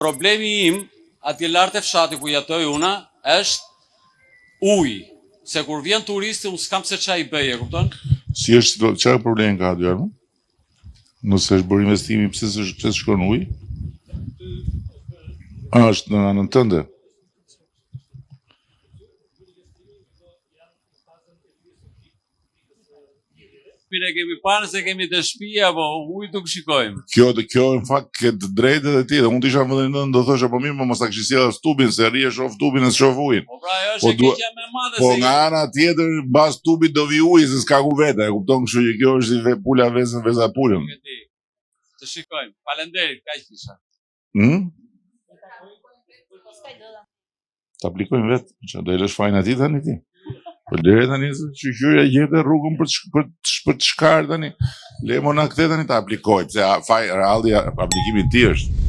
Problemi im, atje lart e fshati ku jetoj una, është ujë. Se kur vjen turisti, unë s'kam se ç'a I bëj, e kupton? Si është, çfarë problemi ka aty armë? Nëse është bërë investimi, pse shkon ujë? Është në anën tënde. Ne kemi parë se kemi të shtëpia, po ujë nuk shikojmë. Kjo në fakt ke të drejtë edhe ti, dhe unë t'isha në vendin tënd do thosha po mirë, mos ta kishë sjellë tubin se rri e shoh tubin e shoh ujin. Po pra, ajo është e keqja më e madhe. Po nga ana tjetër mbas tubit do vi uji se s'ka ku vete, e kupton, kështu që kjo është si pula vezën veza pulën. Të shikojmë. Faleminderit, kaq isha. Ta aplikojmë vetë, që do e lësh fajin atij tani ti. Po deri tani që qyria gjetë rrugën për të shkarë tani. Le mona këtë tani ta aplikoj, pse realli aplikimi I tij është.